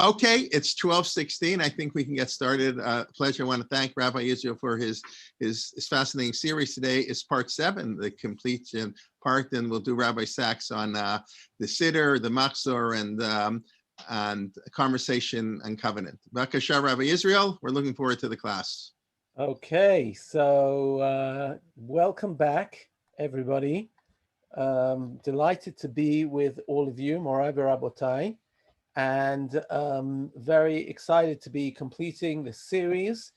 Okay, it's 12:16. I think we can get started. Pleasure. I want to thank Rabbi Israel for his fascinating series. Today is part 7, the completion part. Then we'll do Rabbi Sachs on the Siddur, the Machzor, and conversation and covenant. Bakasha, Rabbi Israel, we're looking forward to the class. Okay, so welcome back, everybody. Delighted to be with all of you, Morai Rabotai, and very excited to be completing the series.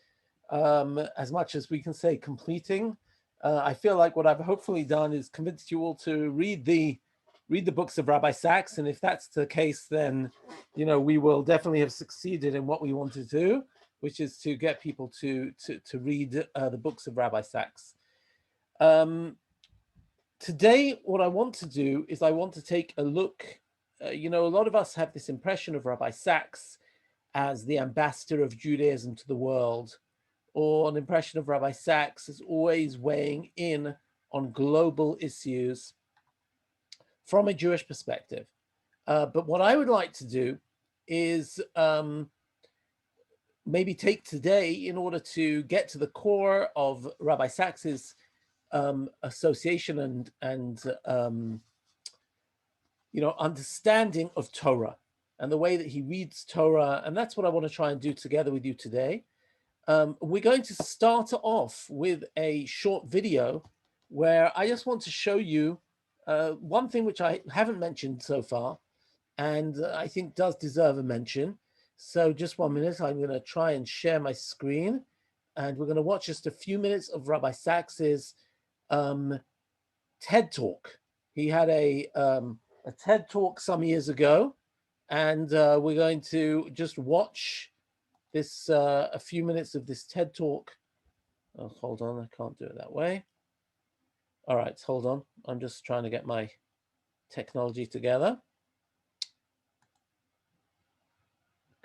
As much as we can say completing, I feel like what I've hopefully done is convinced you all to read the books of Rabbi Sachs, and if that's the case, then we will definitely have succeeded in what we want to do, which is to get people to read the books of Rabbi Sachs. Today, what I want to do is I want to take a look. A lot of us have this impression of Rabbi Sachs as the ambassador of Judaism to the world, or an impression of Rabbi Sachs as always weighing in on global issues from a Jewish perspective. But what I would like to do is maybe take today, in order to get to the core of Rabbi Sachs's association and understanding of Torah and the way that he reads Torah, and that's what I want to try and do together with you today. We're going to start off with a short video where I just want to show you one thing which I haven't mentioned so far, and I think does deserve a mention. So just 1 minute, I'm going to try and share my screen, and we're going to watch just a few minutes of Rabbi Sachs's TED Talk. He had a TED Talk some years ago, and we're going to just watch this a few minutes of this TED Talk. Oh, hold on, I can't do it that way. All right, hold on. I'm just trying to get my technology together.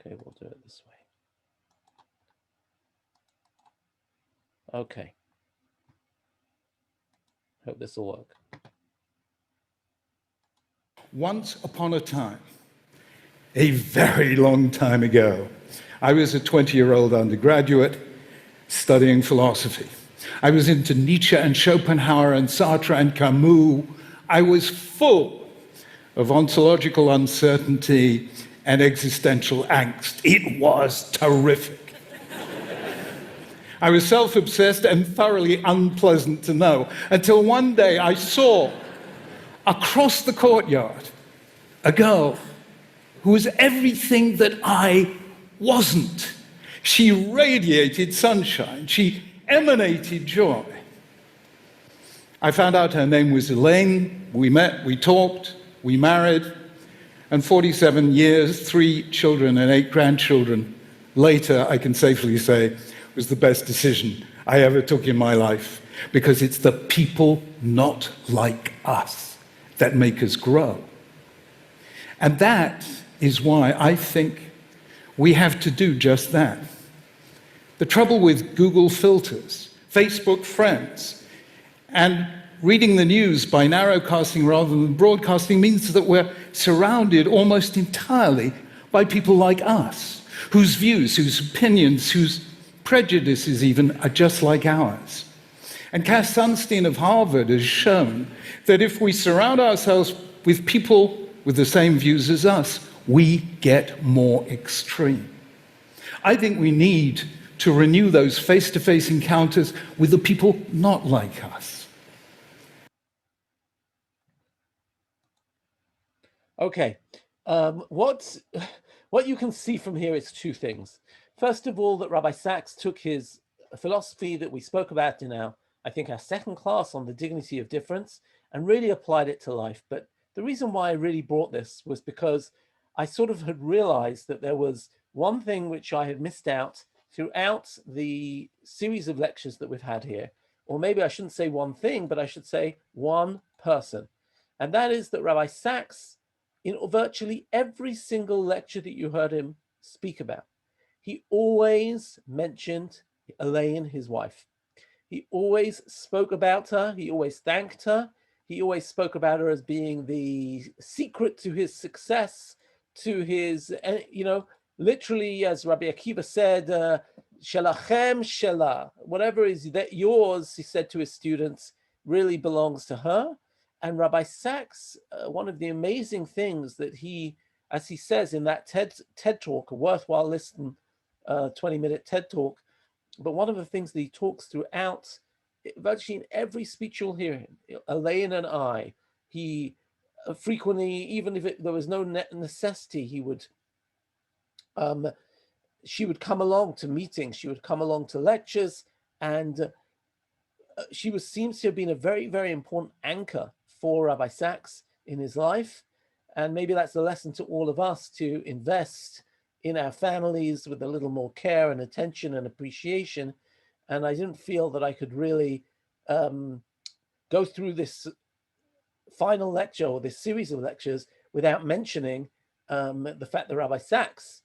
Okay, we'll do it this way. Okay. Hope this will work. Once upon a time, a very long time ago, I was a 20-year-old undergraduate studying philosophy. I was into Nietzsche and Schopenhauer and Sartre and Camus. I was full of ontological uncertainty and existential angst. It was terrific. I was self-obsessed and thoroughly unpleasant to know, until one day I saw across the courtyard a girl who was everything that I wasn't. She radiated sunshine. She emanated joy. I found out her name was Elaine. We met, we talked, we married, and 47 years, 3 children and 8 grandchildren later, I can safely say, was the best decision I ever took in my life, because it's the people not like us that make us grow. And that is why I think we have to do just that. The trouble with Google filters, Facebook friends, and reading the news by narrowcasting rather than broadcasting means that we're surrounded almost entirely by people like us, whose views, whose opinions, whose prejudices even are just like ours. And Cass Sunstein of Harvard has shown that if we surround ourselves with people with the same views as us, we get more extreme. I think we need to renew those face-to-face encounters with the people not like us. Okay, what you can see from here is 2 things. First of all, that Rabbi Sachs took his philosophy that we spoke about in our 2nd class on the dignity of difference, and really applied it to life. But the reason why I really brought this was because I sort of had realized that there was one thing which I had missed out throughout the series of lectures that we've had here, or maybe I shouldn't say one thing, but I should say one person. And that is that Rabbi Sachs, in virtually every single lecture that you heard him speak about, he always mentioned Elaine, his wife. He always spoke about her. He always thanked her. He always spoke about her as being the secret to his success, to his, literally, as Rabbi Akiva said, Shelachem Shelah, whatever is that yours, he said to his students, really belongs to her. And Rabbi Sachs, one of the amazing things that he, as he says in that TED talk, a worthwhile listen, 20-minute TED talk, but one of the things that he talks throughout, virtually in every speech you'll hear him, Elaine and I, he frequently, even if there was no necessity, he would, she would come along to meetings, she would come along to lectures, and she seems to have been a very, very important anchor for Rabbi Sachs in his life. And maybe that's a lesson to all of us to invest in our families with a little more care and attention and appreciation. And I didn't feel that I could really go through this final lecture or this series of lectures without mentioning the fact that Rabbi Sachs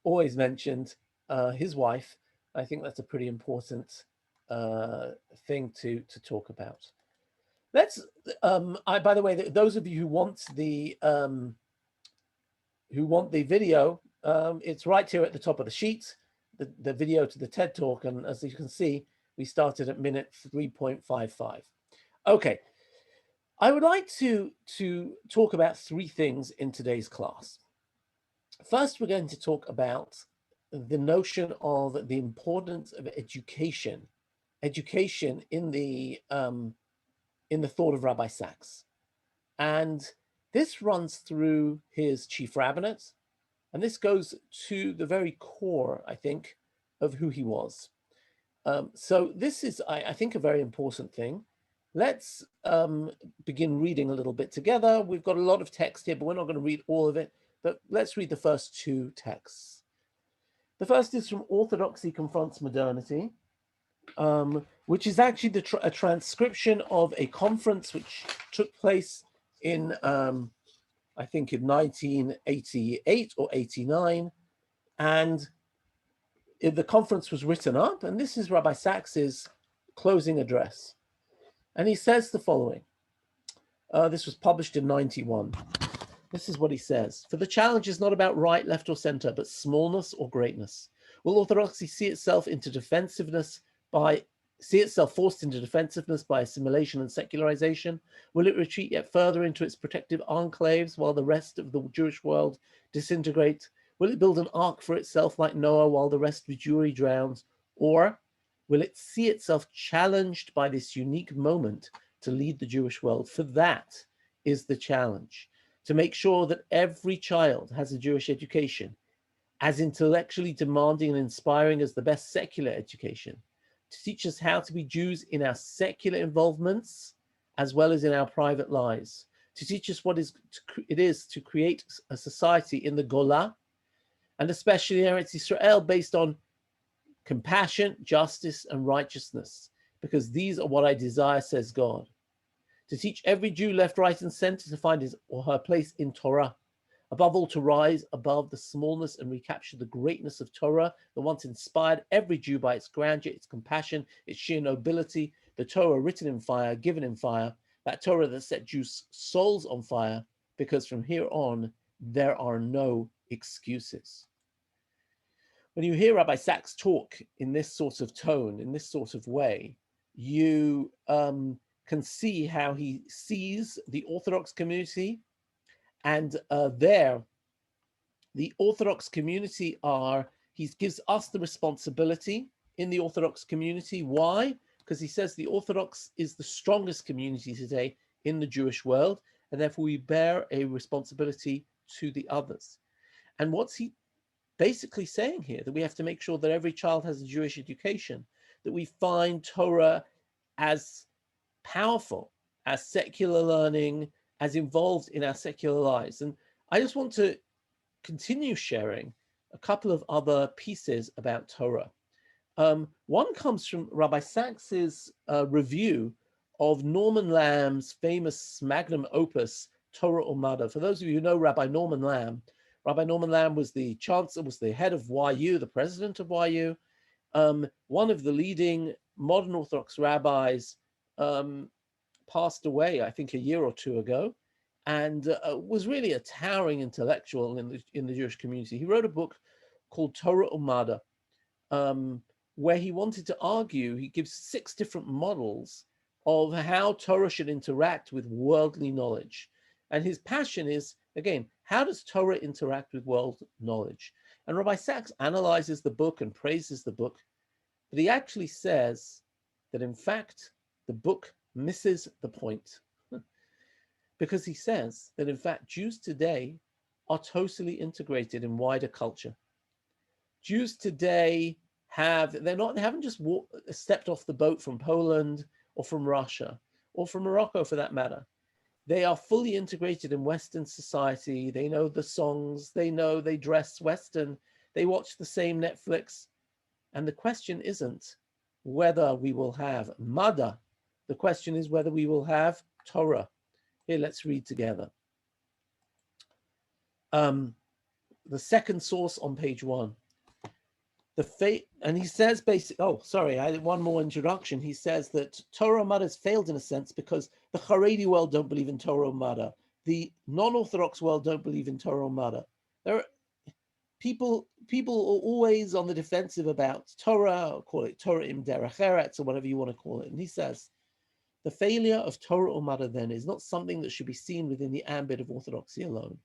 always mentioned his wife. I think that's a pretty important thing to talk about. Let's. By the way, those of you who want the video, it's right here at the top of the sheet. The video to the TED Talk, and as you can see, we started at minute 3.55. Okay, I would like to talk about three things in today's class. First, we're going to talk about the notion of the importance of education in the thought of Rabbi Sachs. And this runs through his chief rabbinate, and this goes to the very core, I think, of who he was. So this is, I think, a very important thing. Let's begin reading a little bit together. We've got a lot of text here, but we're not going to read all of it, but let's read the first two texts. The first is from Orthodoxy Confronts Modernity, which is actually a transcription of a conference which took place in, I think, in 1988 or 89. And the conference was written up, and this is Rabbi Sachs's closing address. And he says the following. This was published in 91. This is what he says. For the challenge is not about right, left, or center, but smallness or greatness. Will orthodoxy see itself forced into defensiveness by assimilation and secularization? Will it retreat yet further into its protective enclaves while the rest of the Jewish world disintegrate? Will it build an ark for itself like Noah while the rest of Jewry drowns? Or will it see itself challenged by this unique moment to lead the Jewish world? For that is the challenge, to make sure that every child has a Jewish education, as intellectually demanding and inspiring as the best secular education, to teach us how to be Jews in our secular involvements as well as in our private lives, to teach us what it is to create a society in the Gola, and especially in Eretz Yisrael, based on compassion, justice, and righteousness, because these are what I desire, says God. To teach every Jew left, right, and center to find his or her place in Torah. Above all, to rise above the smallness and recapture the greatness of Torah that once inspired every Jew by its grandeur, its compassion, its sheer nobility, the Torah written in fire, given in fire, that Torah that set Jews' souls on fire, because from here on, there are no excuses. When you hear Rabbi Sachs talk in this sort of tone, in this sort of way, you can see how he sees the Orthodox community. And the Orthodox community he gives us the responsibility in the Orthodox community. Why? Because he says the Orthodox is the strongest community today in the Jewish world, and therefore we bear a responsibility to the others. And what's he basically saying here? That we have to make sure that every child has a Jewish education, that we find Torah as powerful, as secular learning, as involved in our secular lives. And I just want to continue sharing a couple of other pieces about Torah. One comes from Rabbi Sachs's review of Norman Lamb's famous magnum opus, Torah Umada. For those of you who know Rabbi Norman Lamb was the chancellor, was the head of YU, the president of YU, one of the leading modern Orthodox rabbis, passed away, I think, a year or two ago, and was really a towering intellectual in the Jewish community. He wrote a book called Torah Umada, where he wanted to argue. He gives 6 different models of how Torah should interact with worldly knowledge. And his passion is, again, how does Torah interact with world knowledge? And Rabbi Sachs analyzes the book and praises the book, but he actually says that, in fact, the book misses the point. Because he says that, in fact, Jews today are totally integrated in wider culture. Jews today they haven't just stepped off the boat from Poland or from Russia or from Morocco, for that matter. They are fully integrated in Western society. They know the songs, they dress Western, they watch the same Netflix. And the question isn't whether we will have Mada. The question is whether we will have Torah. Here, let's read together. The second source on page 1. And he says I had one more introduction. He says that Torah Umada has failed in a sense because the Haredi world don't believe in Torah Umada. The non-Orthodox world don't believe in Torah Umada. There are people are always on the defensive about Torah, or call it Torah im derech eretz, or whatever you want to call it. And he says, the failure of Torah Umada then is not something that should be seen within the ambit of Orthodoxy alone.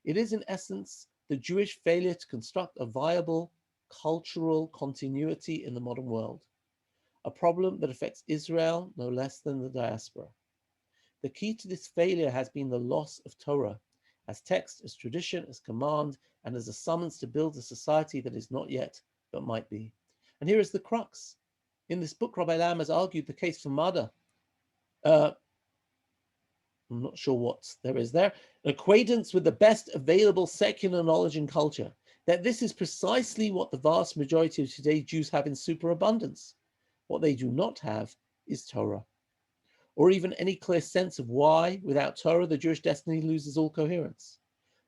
It is in essence the Jewish failure to construct a viable cultural continuity in the modern world, a problem that affects Israel no less than the diaspora. The key to this failure has been the loss of Torah as text, as tradition, as command, and as a summons to build a society that is not yet, but might be. And here is the crux. In this book, Rabbi Lam has argued the case for Mada. I'm not sure what there is there. An acquaintance with the best available secular knowledge and culture. That this is precisely what the vast majority of today's Jews have in superabundance. What they do not have is Torah, or even any clear sense of why, without Torah, the Jewish destiny loses all coherence.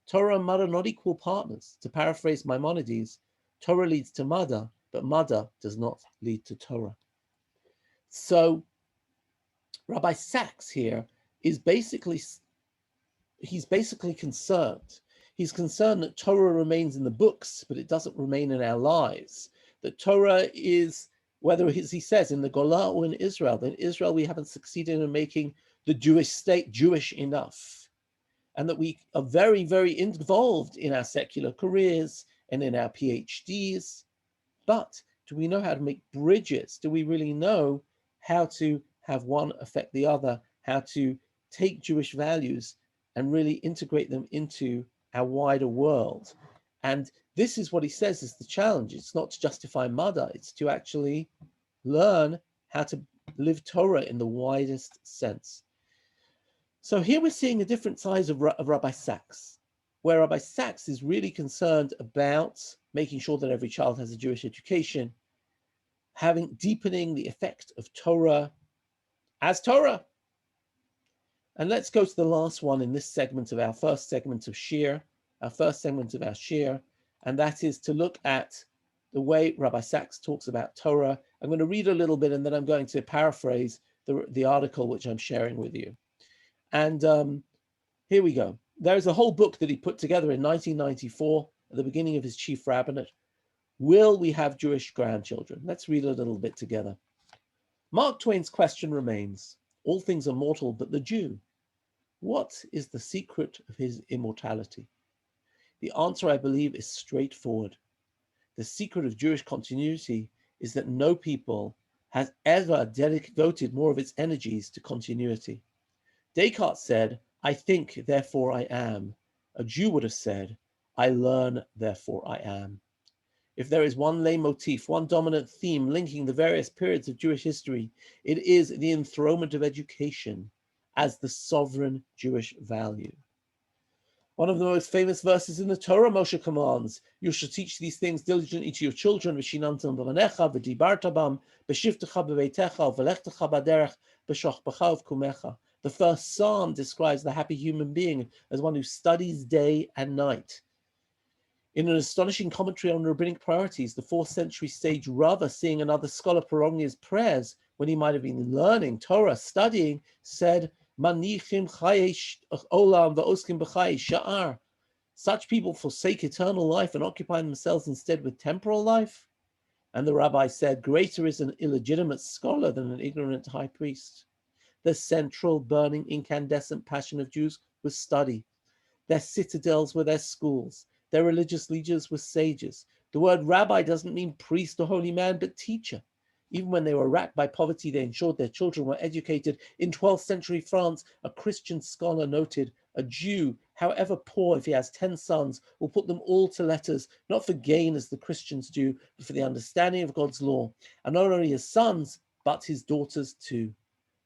Torah and Mada are not equal partners. To paraphrase Maimonides, Torah leads to Mada, but Mada does not lead to Torah. So Rabbi Sachs here is basically concerned. He's concerned that Torah remains in the books, but it doesn't remain in our lives. That Torah is, whether as he says, in the Golah or in Israel, in Israel we haven't succeeded in making the Jewish state Jewish enough. And that we are very, very involved in our secular careers and in our PhDs. But do we know how to make bridges? Do we really know how to have one affect the other? How to take Jewish values and really integrate them into our wider world? And this is what he says is the challenge. It's not to justify Mada, it's to actually learn how to live Torah in the widest sense. So here we're seeing a different side of Rabbi Sachs, where Rabbi Sachs is really concerned about making sure that every child has a Jewish education, deepening the effect of Torah as Torah. And let's go to the last one in this segment of our first segment of Shir, and that is to look at the way Rabbi Sachs talks about Torah. I'm going to read a little bit and then I'm going to paraphrase the article which I'm sharing with you. And here we go. There's a whole book that he put together in 1994 at the beginning of his chief rabbinate. Will we have Jewish grandchildren? Let's read a little bit together. Mark Twain's question remains, all things are mortal but the Jew. What is the secret of his immortality? The answer, I believe, is straightforward. The secret of Jewish continuity is that no people has ever devoted more of its energies to continuity. Descartes said, I think, therefore I am. A Jew would have said, I learn, therefore I am. If there is one leitmotif, one dominant theme linking the various periods of Jewish history, it is the enthronement of education as the sovereign Jewish value. One of the most famous verses in the Torah, Moshe commands, you shall teach these things diligently to your children, v'shinantam b'vanecha, v'dibarta bam, b'shivtecha b'veitecha, v'lechtecha b'derech, b'shochbecha v'kumecha. The first psalm describes the happy human being as one who studies day and night. In an astonishing commentary on rabbinic priorities, the 4th century sage Rava, seeing another scholar prolong his prayers when he might have been learning Torah, studying, said, Manichim chayesh olam va'oskim b'chayesh sha'ar. Such people forsake eternal life and occupy themselves instead with temporal life. And the rabbi said, greater is an illegitimate scholar than an ignorant high priest. The central burning incandescent passion of Jews was study. Their citadels were their schools. Their religious leaders were sages. The word rabbi doesn't mean priest or holy man, but teacher. Even when they were racked by poverty, they ensured their children were educated. In 12th century France, a Christian scholar noted, a Jew, however poor, if he has 10 sons, will put them all to letters, not for gain as the Christians do, but for the understanding of God's law. And not only his sons, but his daughters too.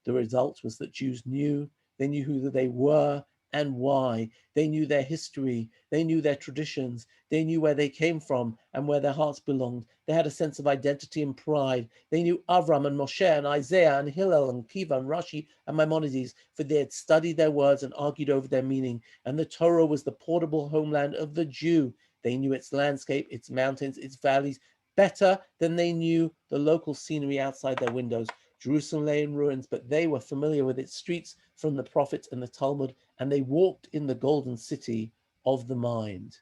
The result was that Jews knew, they knew who they were and why. They knew their history, they knew their traditions, they knew where they came from and where their hearts belonged. They had a sense of identity and pride. They knew Avram and Moshe and Isaiah and Hillel and Kiva and Rashi and Maimonides, for they had studied their words and argued over their meaning. And the Torah was the portable homeland of the Jew. They knew its landscape, its mountains, its valleys better than they knew the local scenery outside their windows. Jerusalem lay in ruins, but they were familiar with its streets from the prophets and the Talmud, and they walked in the golden city of the mind.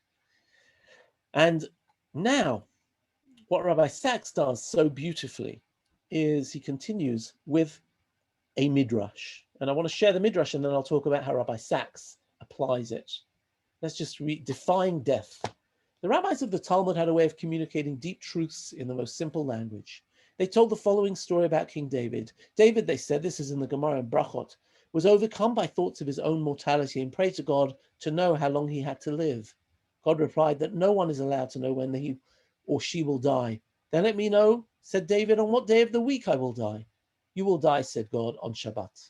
And now, what Rabbi Sachs does so beautifully is he continues with a midrash. And I want to share the midrash, and then I'll talk about how Rabbi Sachs applies it. Let's just read, defying death. The rabbis of the Talmud had a way of communicating deep truths in the most simple language. They told the following story about King David. David, they said, this is in the Gemara in Brachot, was overcome by thoughts of his own mortality and prayed to God to know how long he had to live. God replied that no one is allowed to know when he or she will die. Then let me know, said David, on what day of the week I will die. You will die, said God, on Shabbat.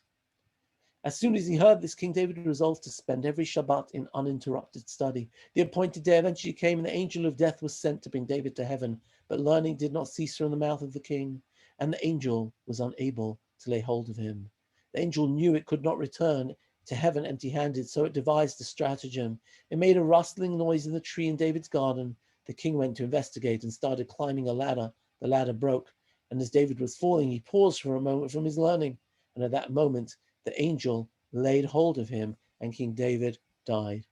As soon as he heard this, King David resolved to spend every Shabbat in uninterrupted study. The appointed day eventually came, and the angel of death was sent to bring David to heaven. But learning did not cease from the mouth of the king, and the angel was unable to lay hold of him. The angel knew it could not return to heaven empty-handed, so it devised a stratagem. It made a rustling noise in the tree in David's garden. The king went to investigate and started climbing a ladder. The ladder broke, and as David was falling, he paused for a moment from his learning, and at that moment, the angel laid hold of him, and King David died.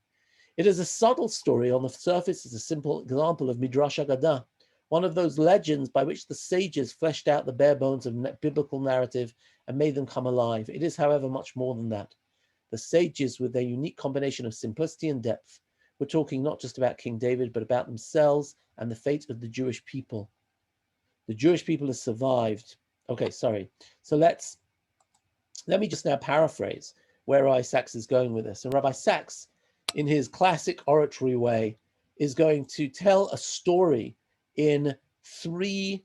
It is a subtle story. On the surface, it's a simple example of Midrash Agadah, one of those legends by which the sages fleshed out the bare bones of biblical narrative and made them come alive. It is, however, much more than that. The sages, with their unique combination of simplicity and depth, were talking not just about King David, but about themselves and the fate of the Jewish people. The Jewish people have survived. Okay, sorry. So let me just now paraphrase where Rabbi Sachs is going with this. And Rabbi Sachs, in his classic oratory way, is going to tell a story in 3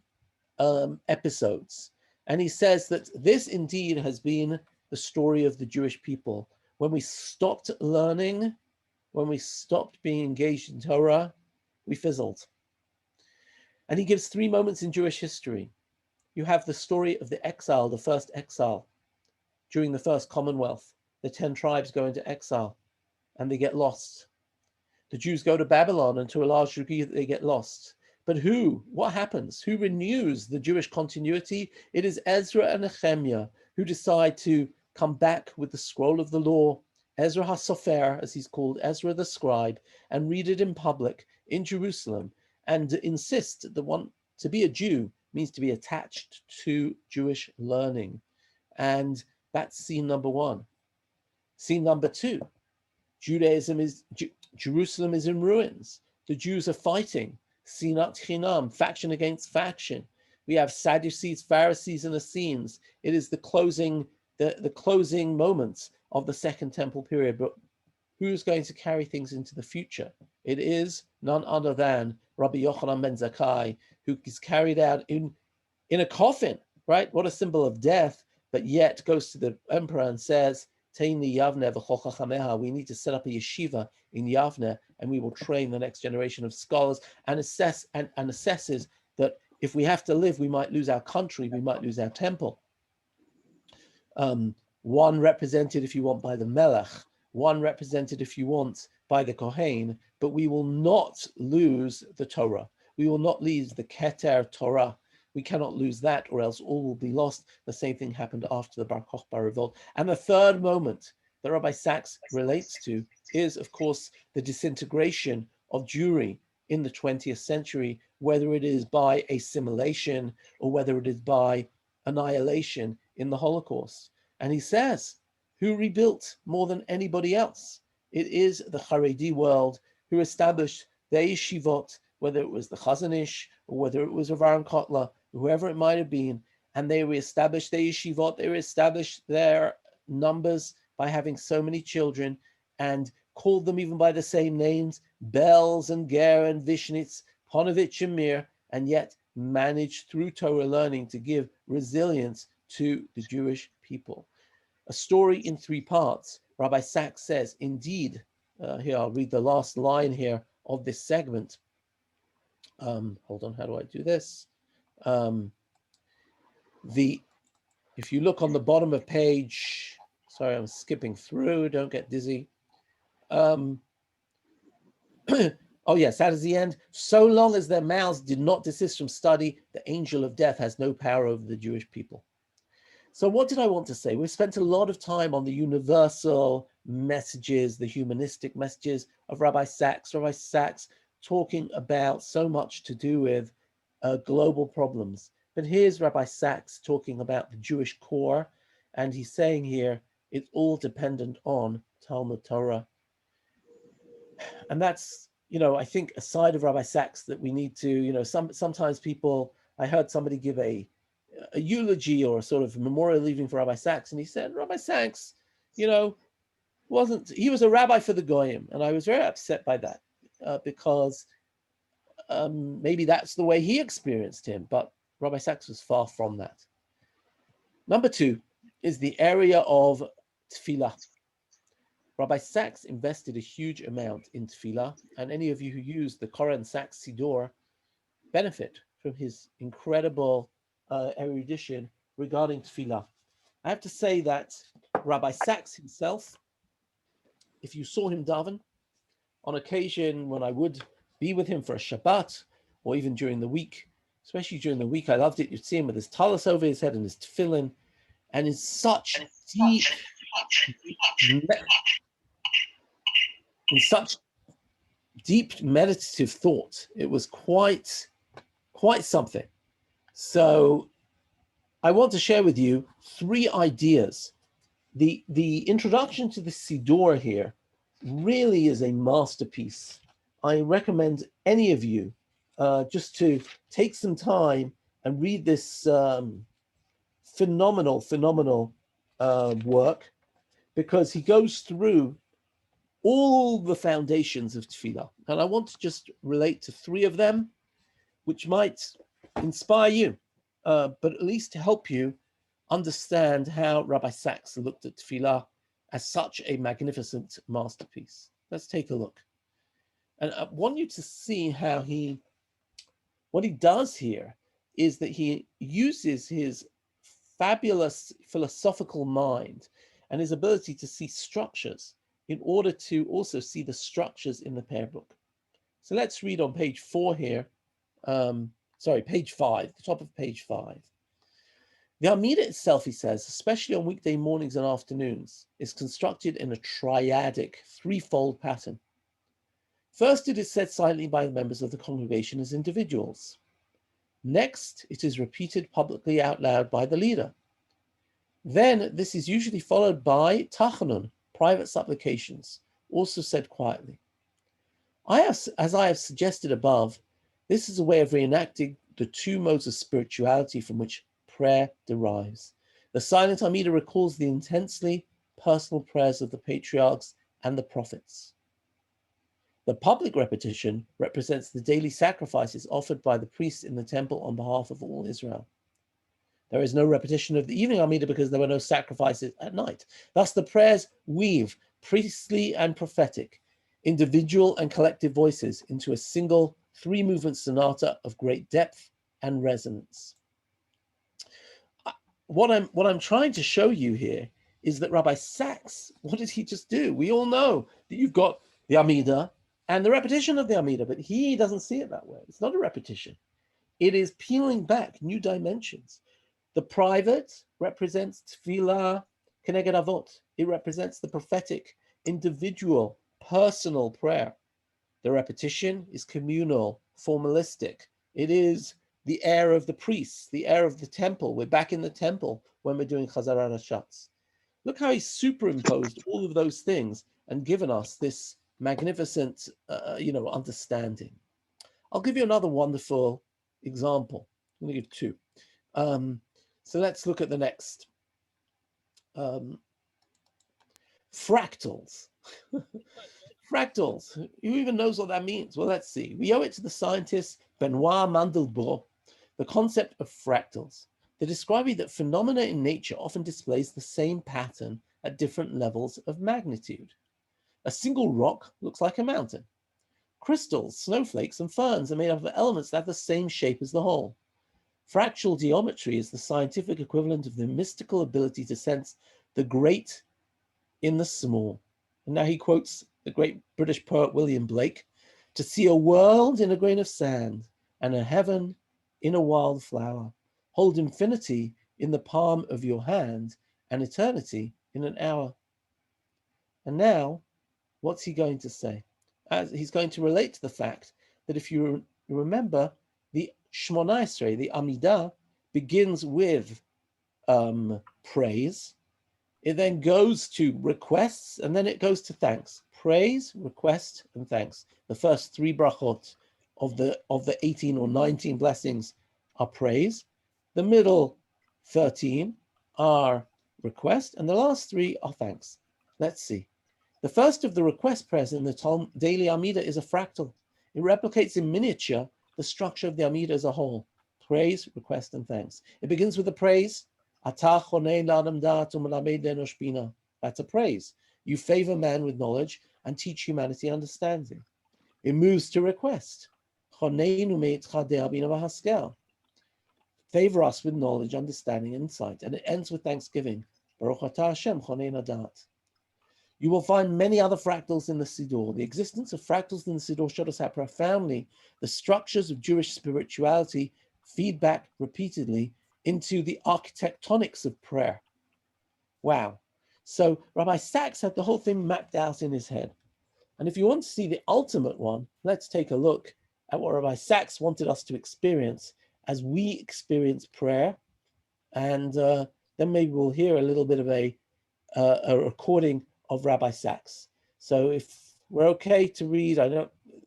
episodes. And he says that this indeed has been the story of the Jewish people. When we stopped learning, when we stopped being engaged in Torah, we fizzled. And he gives 3 moments in Jewish history. You have the story of the exile, the first exile. During the first Commonwealth, the 10 tribes go into exile and they get lost. The Jews go to Babylon, and to a large degree they get lost. But what happens? Who renews the Jewish continuity? It is Ezra and Nehemiah who decide to come back with the scroll of the law, Ezra HaSofer, as he's called, Ezra the scribe, and read it in public in Jerusalem, and insist that to be a Jew means to be attached to Jewish learning. And that's scene number 1. Scene number 2, Jerusalem is in ruins. The Jews are fighting, sinat chinam, faction against faction. We have Sadducees, Pharisees, and Essenes. It is the closing moments of the Second Temple period. But who's going to carry things into the future? It is none other than Rabbi Yochanan ben Zakkai, who is carried out in a coffin, right? What a symbol of death. But yet goes to the emperor and says, Teini Yavne v'chol chachameha, we need to set up a yeshiva in Yavne, and we will train the next generation of scholars, and assesses that if we have to live, we might lose our country, we might lose our temple. One represented, if you want, by the Melech, one represented, if you want, by the Kohen, but we will not lose the Torah. We will not lose the Keter Torah. We cannot lose that, or else all will be lost. The same thing happened after the Bar Kokhba revolt. And the third moment, that Rabbi Sachs relates to is, of course, the disintegration of Jewry in the 20th century, whether it is by assimilation or whether it is by annihilation in the Holocaust. And he says, who rebuilt more than anybody else? It is the Haredi world who established the yeshivot, whether it was the Chazon Ish or whether it was Rav Aaron Kotler, whoever it might have been, and they reestablished the yeshivot, they reestablished their numbers by having so many children and called them even by the same names, Belz and Ger and Vishnitz, Ponovitch and Mir, and yet managed through Torah learning to give resilience to the Jewish people. A story in 3 parts. Rabbi Sachs says, indeed, here I'll read the last line here of this segment. Hold on, how do I do this? If you look on the bottom of page, sorry, I'm skipping through, don't get dizzy. Oh yes, that is the end. So long as their mouths did not desist from study, the angel of death has no power over the Jewish people. So what did I want to say? We've spent a lot of time on the universal messages, the humanistic messages of Rabbi Sachs. Rabbi Sachs talking about so much to do with global problems. But here's Rabbi Sachs talking about the Jewish core, and he's saying here, it's all dependent on Talmud Torah. And that's, I think a side of Rabbi Sachs that we need to, sometimes people, I heard somebody give a eulogy or a sort of memorial evening for Rabbi Sachs, and he said, Rabbi Sachs, he was a rabbi for the Goyim, and I was very upset by that because maybe that's the way he experienced him, but Rabbi Sachs was far from that. Number 2 is the area of tefillah. Rabbi Sachs invested a huge amount in tefillah, and any of you who use the Koren Sachs Siddur benefit from his incredible erudition regarding tefillah. I have to say that Rabbi Sachs himself, if you saw him daven, on occasion when I would be with him for a Shabbat, or even during the week, especially during the week, I loved it. You'd see him with his tallis over his head and his tefillin, and in such deep meditative thought. It was quite something. So I want to share with you 3 ideas. The introduction to the Siddur here really is a masterpiece. I recommend any of you just to take some time and read this phenomenal work, because he goes through all the foundations of tefillah. And I want to just relate to 3 of them, which might inspire you, but at least to help you understand how Rabbi Sachs looked at tefillah as such a magnificent masterpiece. Let's take a look. And I want you to see how what he does here is that he uses his fabulous philosophical mind and his ability to see structures in order to also see the structures in the prayer book. So let's read on page 4 here. Page 5, the top of page 5. The Amida itself, he says, especially on weekday mornings and afternoons, is constructed in a triadic, 3-fold pattern. First, it is said silently by the members of the congregation as individuals. Next, it is repeated publicly out loud by the leader. Then, this is usually followed by tachanun, private supplications, also said quietly. As I have suggested above, this is a way of reenacting the 2 modes of spirituality from which prayer derives. The silent Amida recalls the intensely personal prayers of the patriarchs and the prophets. The public repetition represents the daily sacrifices offered by the priests in the temple on behalf of all Israel. There is no repetition of the evening Amida because there were no sacrifices at night. Thus, the prayers weave priestly and prophetic, individual and collective voices into a single 3-movement sonata of great depth and resonance. What I'm trying to show you here is that Rabbi Sachs, what did he just do? We all know that you've got the Amida and the repetition of the Amida, but he doesn't see it that way. It's not a repetition. It is peeling back new dimensions. The private represents tefillah keneged avot. It represents the prophetic, individual, personal prayer. The repetition is communal, formalistic. It is the air of the priests, the air of the temple. We're back in the temple when we're doing Chazarat HaShatz. Look how he's superimposed all of those things and given us this magnificent, understanding. I'll give you another wonderful example. I'm going to give two. So let's look at the next. Fractals. Fractals. Who even knows what that means? Well, let's see. We owe it to the scientist Benoit Mandelbrot, the concept of fractals. They're describing that phenomena in nature often displays the same pattern at different levels of magnitude. A single rock looks like a mountain. Crystals, snowflakes, and ferns are made up of elements that have the same shape as the whole. Fractal geometry is the scientific equivalent of the mystical ability to sense the great in the small. And now he quotes the great British poet William Blake, to see a world in a grain of sand and a heaven in a wild flower. Hold infinity in the palm of your hand and eternity in an hour. And now, what's he going to say? He's going to relate to the fact that if you remember, the Shmona Esrei, the Amidah, begins with praise. It then goes to requests, and then it goes to thanks. Praise, request, and thanks. The first three brachot of the 18 or 19 blessings are praise. The middle 13 are request, and the last three are thanks. Let's see. The first of the request prayers in the daily Amidah is a fractal. It replicates in miniature the structure of the Amidah as a whole. Praise, request, and thanks. It begins with the praise. That's a praise. You favor man with knowledge and teach humanity understanding. It moves to request. Favor us with knowledge, understanding, and insight. And it ends with thanksgiving. Baruch atah Hashem chonei nadat. You will find many other fractals in the Siddur. The existence of fractals in the Siddur showed us how profoundly the structures of Jewish spirituality feed back repeatedly into the architectonics of prayer. Wow. So Rabbi Sachs had the whole thing mapped out in his head. And if you want to see the ultimate one, let's take a look at what Rabbi Sachs wanted us to experience as we experience prayer. And then maybe we'll hear a little bit of a recording of Rabbi Sachs. So if we're okay to read,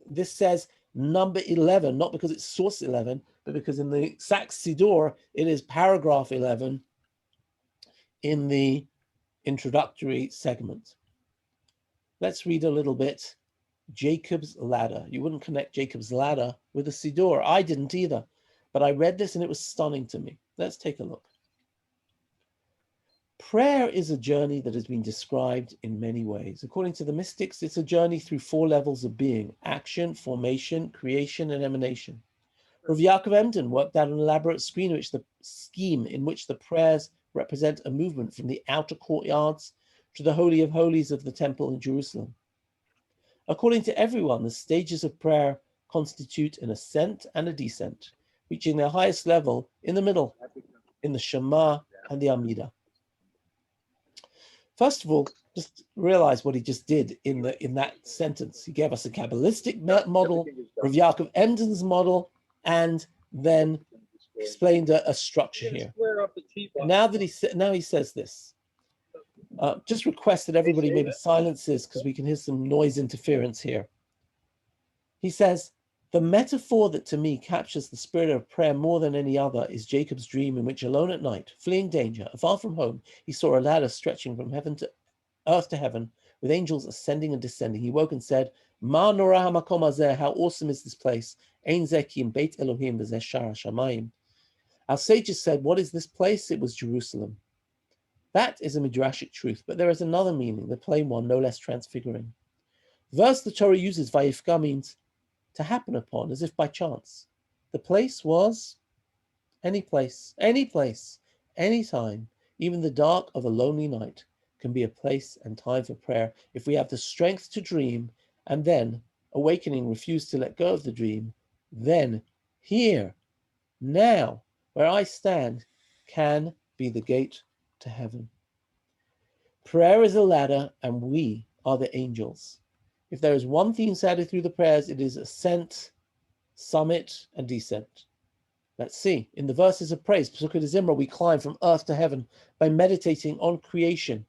this says number 11, not because it's source 11, but because in the Sachs Siddur, it is paragraph 11 in the introductory segment. Let's read a little bit. Jacob's Ladder. You wouldn't connect Jacob's Ladder with the Siddur. I didn't either, but I read this and it was stunning to me. Let's take a look. Prayer is a journey that has been described in many ways. According to the mystics, it's a journey through 4 levels of being: action, formation, creation, and emanation. Rav Yaakov Emden worked out an elaborate scheme in which the prayers represent a movement from the outer courtyards to the Holy of Holies of the temple in Jerusalem. According to everyone, the stages of prayer constitute an ascent and a descent, reaching their highest level in the middle, in the Shema and the Amidah. First of all, just realize what he just did in that sentence. He gave us a Kabbalistic model, Rav Yaakov Emden's model, and then explained a structure here. Now he says this. Just request that everybody maybe silences because we can hear some noise interference here. He says, the metaphor that to me captures the spirit of prayer more than any other is Jacob's dream, in which alone at night, fleeing danger, far from home, he saw a ladder stretching from earth to heaven, with angels ascending and descending. He woke and said, Ma nora hamakom hazeh, how awesome is this place? Ein zeh ki im beit Elohim v'zeh shara shamayim. Our sages said, what is this place? It was Jerusalem. That is a midrashic truth, but there is another meaning, the plain one, no less transfiguring. Verse the Torah uses vayifka means to happen upon, as if by chance. The place was any place, any time. Even the dark of a lonely night can be a place and time for prayer if we have the strength to dream and then, awakening, refuse to let go of the dream. Then, here, now, where I stand, can be the gate to heaven. Prayer is a ladder, and we are the angels. If there is one theme said through the prayers, it is ascent, summit, and descent. Let's see. In the verses of praise, Pesukah de Zimra, we climb from earth to heaven by meditating on creation,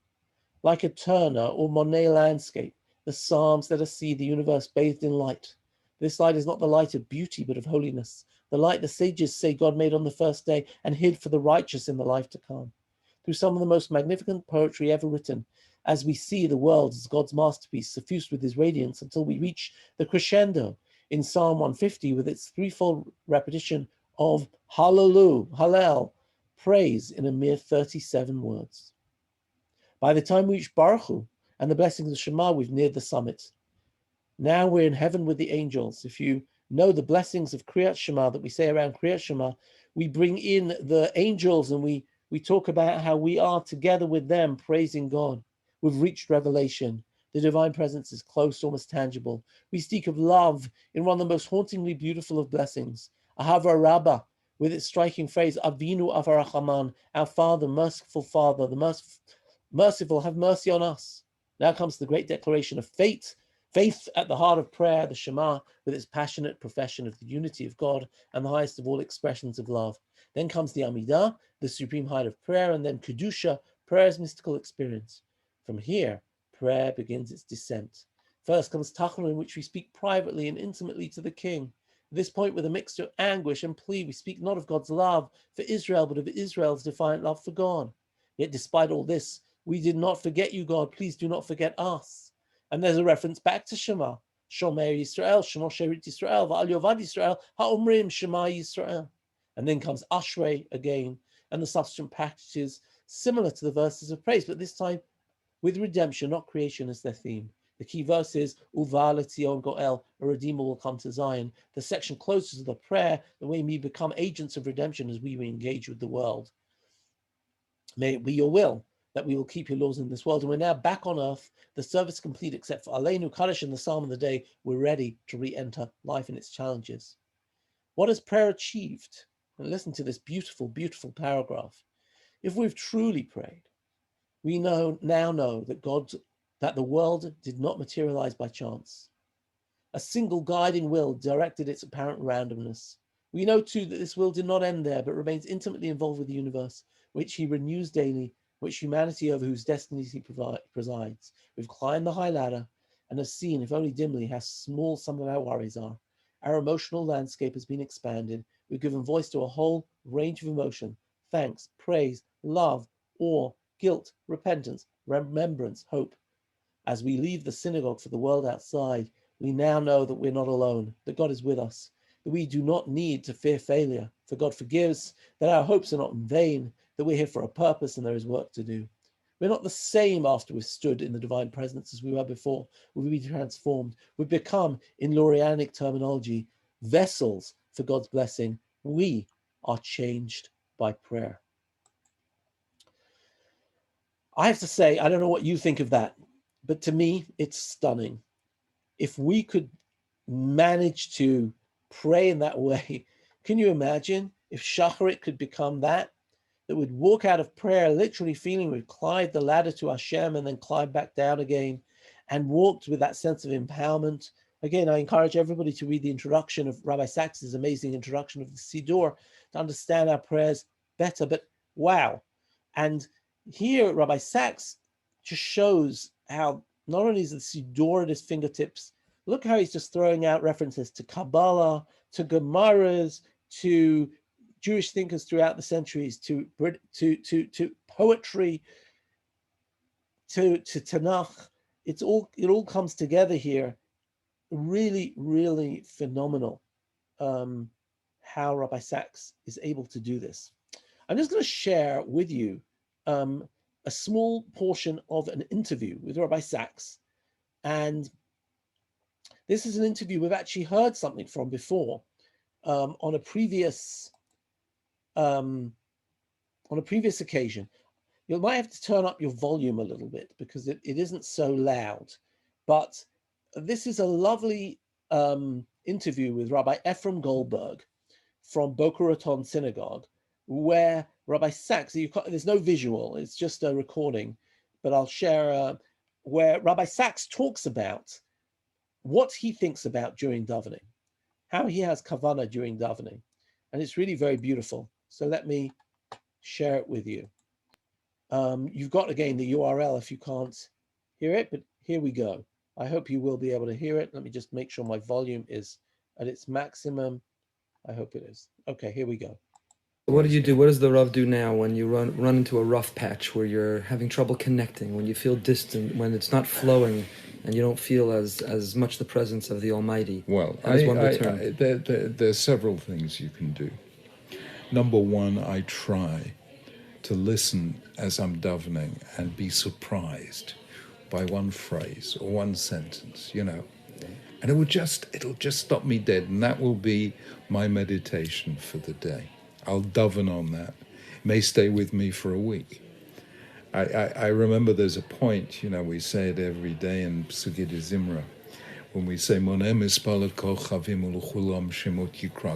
like a Turner or Monet landscape, the Psalms let us see the universe bathed in light. This light is not the light of beauty, but of holiness, the light the sages say God made on the first day and hid for the righteous in the life to come. Through some of the most magnificent poetry ever written, as we see the world as God's masterpiece, suffused with his radiance until we reach the crescendo in Psalm 150 with its threefold repetition of Hallelu, Hallel, praise in a mere 37 words. By the time we reach Baruch Hu and the blessings of Shema, we've neared the summit. Now we're in heaven with the angels. If you know the blessings of Kriyat Shema that we say around Kriyat Shema, we bring in the angels and we talk about how we are together with them praising God. We've reached revelation. The divine presence is close, almost tangible. We speak of love in one of the most hauntingly beautiful of blessings, Ahava Rabbah, with its striking phrase, Avinu Avarachaman, our Father, merciful Father, the merciful, have mercy on us. Now comes the great declaration of faith at the heart of prayer, the Shema, with its passionate profession of the unity of God and the highest of all expressions of love. Then comes the Amidah, the supreme height of prayer, and then Kedusha, prayer's mystical experience. From here, prayer begins its descent. First comes Tachon, in which we speak privately and intimately to the King. At this point, with a mixture of anguish and plea, we speak not of God's love for Israel, but of Israel's defiant love for God. Yet despite all this, we did not forget you, God. Please do not forget us. And there's a reference back to Shema. Shomer Yisrael, Shema Sherit Yisrael, Va'al Yovad Yisrael, Ha'omrim Shema Yisrael. And then comes Ashrei again, and the subsequent passages similar to the verses of praise, but this time with redemption, not creation, as their theme. The key verse is Uva Letzion Goel, a redeemer will come to Zion. The section closes with a prayer that we may become agents of redemption as we engage with the world. May it be your will that we will keep your laws in this world. And we're now back on earth, the service complete except for Aleinu Kaddish and the Psalm of the day. We're ready to re-enter life and its challenges. What has prayer achieved? And listen to this beautiful, beautiful paragraph. If we've truly prayed, we now know that the world did not materialize by chance. A single guiding will directed its apparent randomness. We know too that this will did not end there, but remains intimately involved with the universe, which he renews daily, which humanity over whose destinies he presides. We've climbed the high ladder and have seen, if only dimly, how small some of our worries are. Our emotional landscape has been expanded. We've given voice to a whole range of emotion: thanks, praise, love, awe, guilt, repentance, remembrance, hope. As we leave the synagogue for the world outside, we now know that we're not alone, that God is with us, that we do not need to fear failure, for God forgives, that our hopes are not in vain, that we're here for a purpose and there is work to do. We're not the same after we've stood in the divine presence as we were before. We've been transformed. We've become, in Lurianic terminology, vessels for God's blessing. We are changed by prayer. I have to say, I don't know what you think of that, but to me, it's stunning. If we could manage to pray in that way, can you imagine if Shacharit could become that would walk out of prayer literally feeling we've climbed the ladder to Hashem and then climbed back down again and walked with that sense of empowerment. Again, I encourage everybody to read the introduction of Rabbi Sachs's amazing introduction of the Siddur to understand our prayers better. But wow. And here, Rabbi Sachs just shows how not only is the Siddur at his fingertips, look how he's just throwing out references to Kabbalah, to Gemaras, to Jewish thinkers throughout the centuries, to poetry, to Tanakh. It all comes together here. Really, really phenomenal how Rabbi Sachs is able to do this. I'm just going to share with you a small portion of an interview with Rabbi Sachs. And this is an interview we've actually heard something from before on a previous occasion. You might have to turn up your volume a little bit because it isn't so loud. But this is a lovely interview with Rabbi Ephraim Goldberg from Boca Raton Synagogue, where Rabbi Sachs, there's no visual, it's just a recording, but I'll share where Rabbi Sachs talks about what he thinks about during davening, how he has kavanah during davening. And it's really very beautiful. So let me share it with you. You've got, again, the URL if you can't hear it, but here we go. I hope you will be able to hear it. Let me just make sure my volume is at its maximum. I hope it is. Okay, here we go. What do you do? What does the Rav do now when you run into a rough patch where you're having trouble connecting, when you feel distant, when it's not flowing, and you don't feel as much the presence of the Almighty? Well, there's several things you can do. Number one, I try to listen as I'm davening and be surprised by one phrase or one sentence, and it'll just stop me dead, and that will be my meditation for the day. I'll daven on that. It may stay with me for a week. I remember there's a point, we say it every day in Psukei de Zimra, when we say,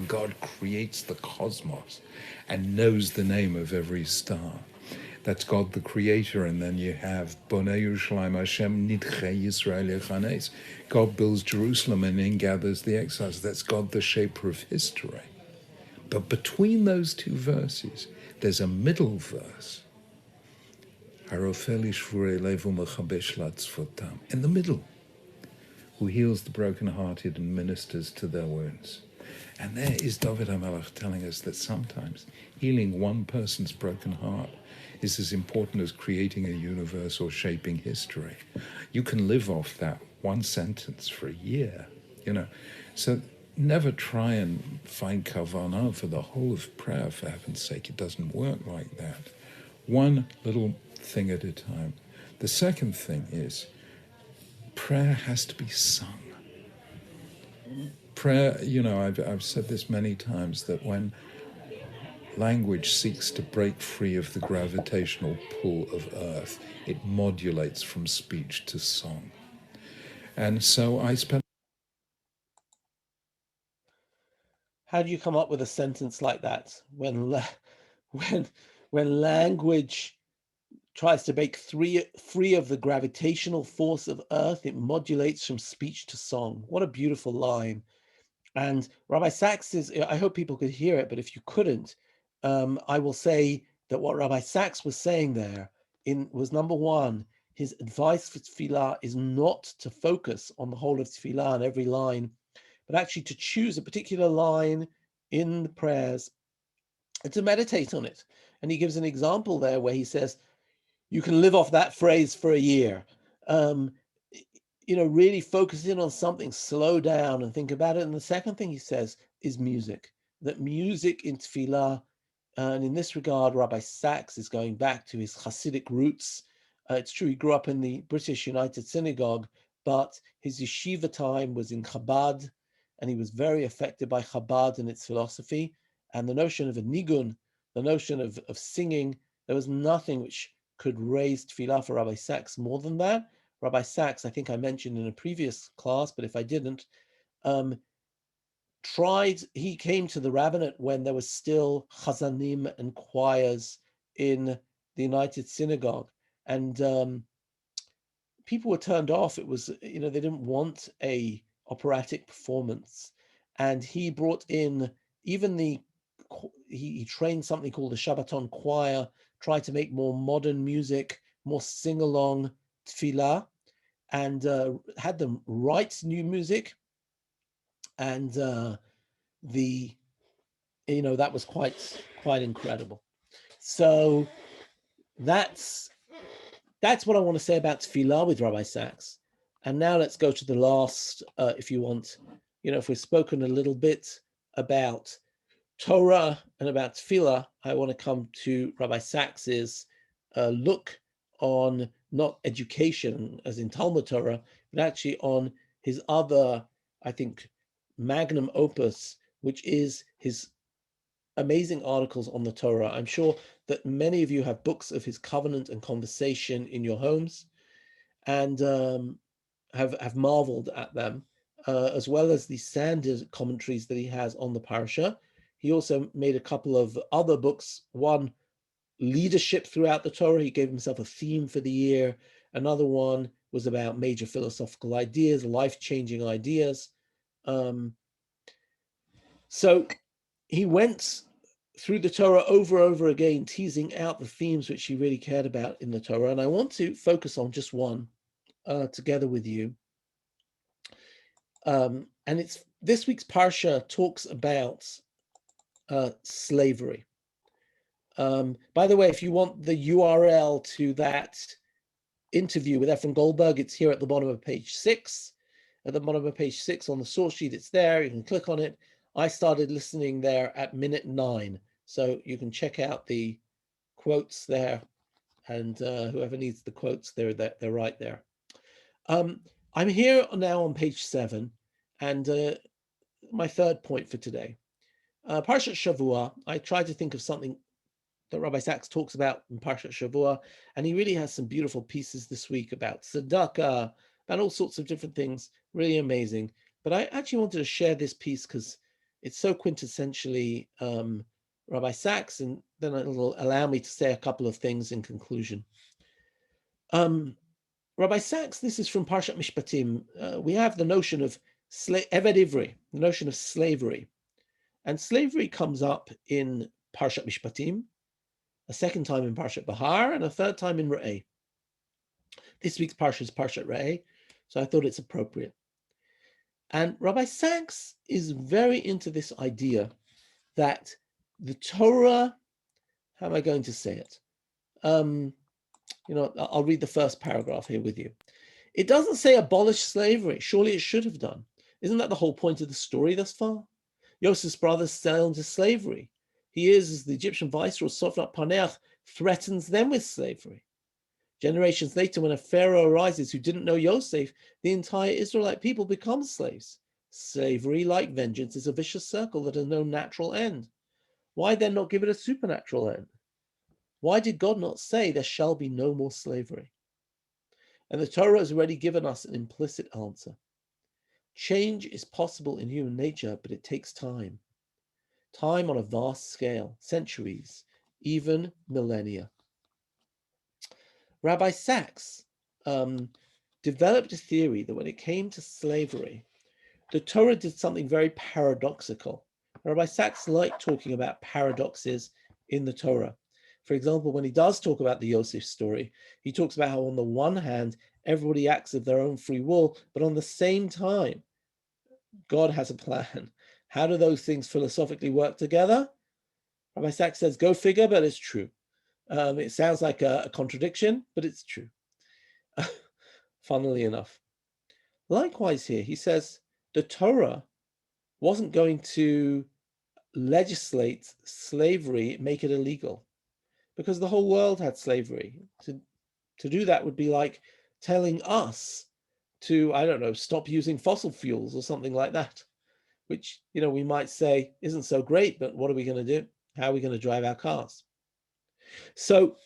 God creates the cosmos and knows the name of every star. That's God the creator, and then you have Bonei Yerushalayim Hashem Nidchei Yisrael Yechanes. God builds Jerusalem and then gathers the exiles. That's God the shaper of history. But between those two verses, there's a middle verse. In the middle, who heals the brokenhearted and ministers to their wounds. And there is David HaMelech telling us that sometimes healing one person's broken heart is as important as creating a universe or shaping history. You can live off that one sentence for a year, So never try and find kavanah for the whole of prayer, for heaven's sake. It doesn't work like that. One little thing at a time. The second thing is prayer has to be sung. Prayer, I've said this many times, that when language seeks to break free of the gravitational pull of earth, it modulates from speech to song. And so I spent... How do you come up with a sentence like that when language tries to break free of the gravitational force of earth, it modulates from speech to song? What a beautiful line. And Rabbi Sachs I hope people could hear it, but if you couldn't, I will say that what Rabbi Sachs was saying there was, number one, his advice for tefillah is not to focus on the whole of tefillah and every line, but actually to choose a particular line in the prayers and to meditate on it. And he gives an example there where he says, you can live off that phrase for a year. Really focus in on something, slow down and think about it. And the second thing he says is music, that music in tefillah, and in this regard, Rabbi Sachs is going back to his Hasidic roots. It's true, he grew up in the British United Synagogue, but his yeshiva time was in Chabad, and he was very affected by Chabad and its philosophy. And the notion of a nigun, the notion of singing, there was nothing which could raise tefillah for Rabbi Sachs more than that. Rabbi Sachs, I think I mentioned in a previous class, but if I didn't, he came to the rabbinate when there was still chazanim and choirs in the United Synagogue. And people were turned off. It was, they didn't want a operatic performance. And he brought in he trained something called the Shabbaton choir, tried to make more modern music, more sing-along tefillah, and had them write new music. And that was quite incredible. So that's what I want to say about tefillah with Rabbi Sachs. And now let's go to the last, if you want, if we've spoken a little bit about Torah and about tefillah, I want to come to Rabbi Sachs's look on not education as in Talmud Torah, but actually on his other, I think, magnum opus, which is his amazing articles on the Torah. I'm sure that many of you have books of his Covenant and Conversation in your homes, and have marveled at them, as well as the standard commentaries that he has on the parasha. He also made a couple of other books, one leadership throughout the Torah. He gave himself a theme for the year. Another one was about major philosophical ideas, life-changing ideas. So he went through the Torah over and over again, teasing out the themes which he really cared about in the Torah. And I want to focus on just one together with you. And it's this week's Parsha talks about slavery. By the way, if you want the URL to that interview with Ephraim Goldberg, it's here at the bottom of page 6. At the bottom of page 6 on the source sheet, it's there. You can click on it. I started listening there at minute 9. So you can check out the quotes there. And whoever needs the quotes, they're right there. I'm here now on page 7. And my third point for today. Parshat Shavua, I tried to think of something that Rabbi Sachs talks about in Parshat Shavua, and he really has some beautiful pieces this week about tzedakah, about all sorts of different things, really amazing. But I actually wanted to share this piece because it's so quintessentially Rabbi Sachs, and then it'll allow me to say a couple of things in conclusion. Rabbi Sachs, this is from Parshat Mishpatim. We have the notion of Eved Ivri, the notion of slavery. And slavery comes up in Parshat Mishpatim, a second time in Parshat Bahar, and a third time in Re'eh. This week's Parsha is Parshat Re'eh, so I thought it's appropriate. And Rabbi Sachs is very into this idea that the Torah, how am I going to say it? I'll read the first paragraph here with you. It doesn't say abolish slavery. Surely it should have done. Isn't that the whole point of the story thus far? Yosef's brothers sell into slavery. He is, as the Egyptian viceroy, Sofrat Paneach, threatens them with slavery. Generations later, when a pharaoh arises who didn't know Yosef, the entire Israelite people become slaves. Slavery, like vengeance, is a vicious circle that has no natural end. Why then not give it a supernatural end? Why did God not say there shall be no more slavery? And the Torah has already given us an implicit answer. Change is possible in human nature, but it takes time. Time on a vast scale, centuries, even millennia. Rabbi Sachs developed a theory that when it came to slavery, the Torah did something very paradoxical. Rabbi Sachs liked talking about paradoxes in the Torah. For example, when he does talk about the Yosef story, he talks about how on the one hand, everybody acts of their own free will, but on the same time, God has a plan. How do those things philosophically work together? Rabbi Sachs says, go figure, but it's true. It sounds like a contradiction, but it's true. Funnily enough. Likewise here, he says, the Torah wasn't going to legislate slavery, make it illegal, because the whole world had slavery. To do that would be like telling us to, I don't know, stop using fossil fuels or something like that, which, we might say isn't so great, but what are we going to do? How are we going to drive our cars? So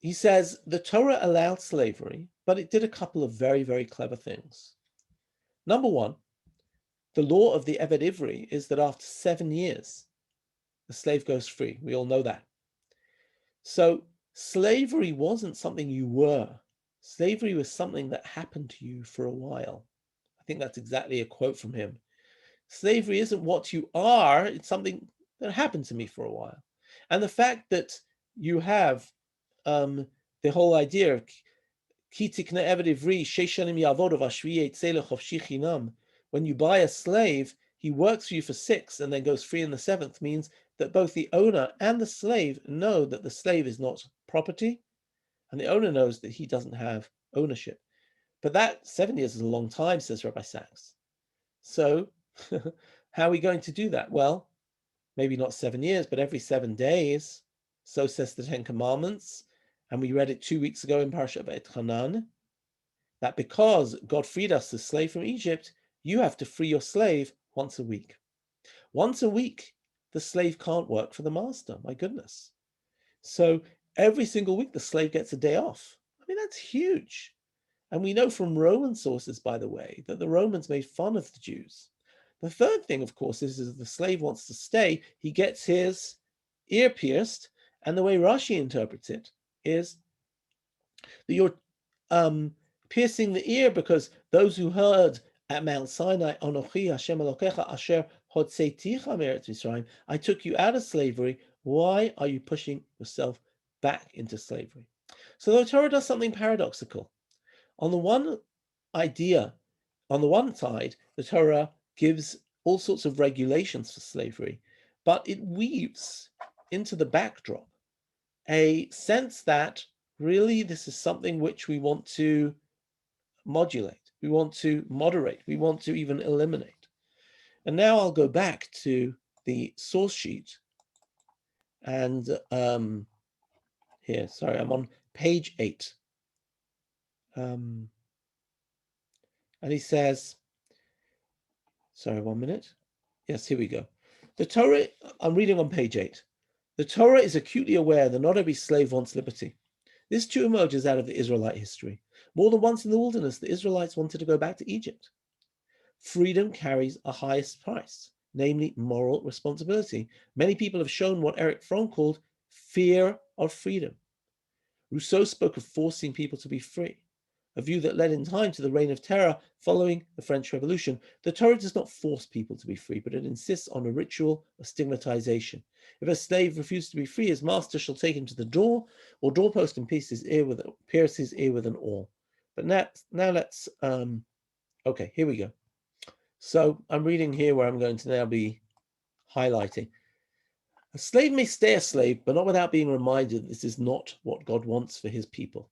he says the Torah allowed slavery, but it did a couple of very, very clever things. Number one, the law of the Eved Ivri is that after 7 years, the slave goes free. We all know that. So slavery wasn't something you were. Slavery was something that happened to you for a while. I think that's exactly a quote from him. Slavery isn't what you are. It's something that happened to me for a while. And the fact that you have the whole idea of when you buy a slave, he works for you for 6 and then goes free in the 7th, means that both the owner and the slave know that the slave is not property, and the owner knows that he doesn't have ownership. But that 7 years is a long time, says Rabbi Sachs. So how are we going to do that? Well, maybe not 7 years, but every 7 days. So says the 10 Commandments. And we read it 2 weeks ago in Parshat Beit Hanan, that because God freed us as slave from Egypt, you have to free your slave once a week. Once a week, the slave can't work for the master. My goodness. So every single week, the slave gets a day off. I mean, that's huge. And we know from Roman sources, by the way, that the Romans made fun of the Jews. The third thing, of course, is if the slave wants to stay, he gets his ear pierced, and the way Rashi interprets it is that you're piercing the ear because those who heard at Mount Sinai, Anochi Hashem Elokecha Asher Hotzeiticha Meretz Mitzrayim, I took you out of slavery. Why are you pushing yourself back into slavery? So the Torah does something paradoxical. On the one side, the Torah gives all sorts of regulations for slavery, but it weaves into the backdrop a sense that really this is something which we want to modulate, we want to moderate, we want to even eliminate. And now I'll go back to the source sheet and here, sorry, I'm on page 8. And he says, sorry, 1 minute. Yes, here we go. The Torah, I'm reading on page 8. The Torah is acutely aware that not every slave wants liberty. This too emerges out of the Israelite history. More than once in the wilderness, the Israelites wanted to go back to Egypt. Freedom carries a highest price, namely moral responsibility. Many people have shown what Eric Fromm called fear of freedom. Rousseau spoke of forcing people to be free, a view that led in time to the reign of terror following the French Revolution. The Torah does not force people to be free, but it insists on a ritual of stigmatization. If a slave refuses to be free, his master shall take him to the door or doorpost and pierce his ear with an awl. But now let's, okay, here we go. So I'm reading here where I'm going to now be highlighting. A slave may stay a slave, but not without being reminded that this is not what God wants for his people.